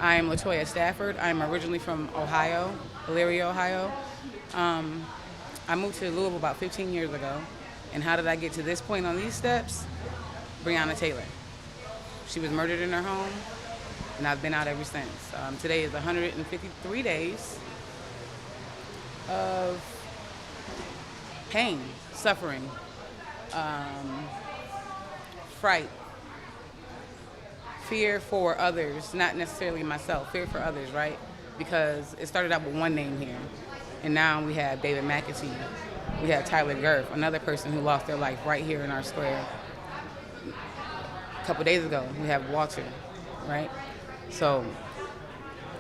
I am Latoya Stafford. I'm originally from Ohio, Elyria, Ohio. I moved to Louisville about 15 years ago. And how did I get to this point on these steps? Breonna Taylor. She was murdered in her home, and I've been out ever since. Today is 153 days of pain, suffering, fright, fear for others, not necessarily myself, fear for others, right? Because it started out with one name here, and now we have David McAtee. We have Tyler Gerth, another person who lost their life right here in our square. A couple days ago, we have Walter, right? So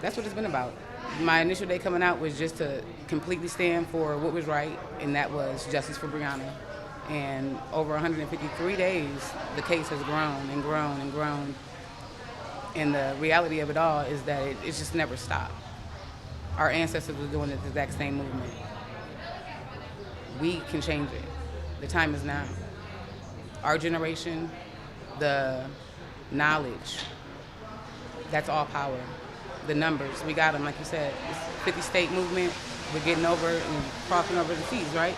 that's what it's been about. My initial day coming out was just to completely stand for what was right, and that was justice for Breonna. And over 153 days, the case has grown and grown and grown. And the reality of it all is that it's just never stopped. Our ancestors were doing this exact same movement. We can change it. The time is now. Our generation, the knowledge, that's all power. The numbers, we got them, like you said. It's 50-state movement. We're getting over and crossing over the seas, right?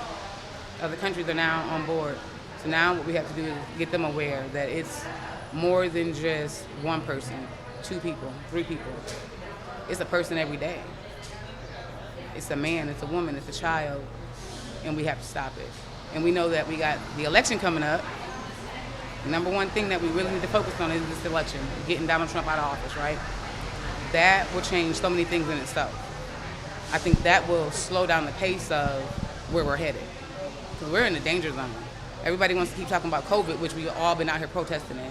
Other countries are now on board. So now what we have to do is get them aware that it's more than just one person, 2 people, 3 people. It's a person every day. It's a man, it's a woman, it's a child, and we have to stop it. And we know that we got the election coming up. The number one thing that we really need to focus on is this election, getting Donald Trump out of office, right? That will change so many things in itself. I think that will slow down the pace of where we're headed. Because we're in the danger zone. Everybody wants to keep talking about COVID, which we've all been out here protesting in.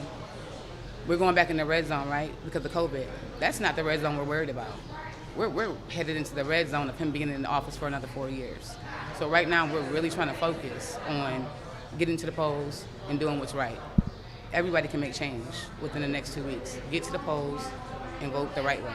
We're going back in the red zone, right, because of COVID. That's not the red zone we're worried about. We're headed into the red zone of him being in the office for another 4 years. So right now, we're really trying to focus on getting to the polls and doing what's right. Everybody can make change within the next 2 weeks. Get to the polls and vote the right way.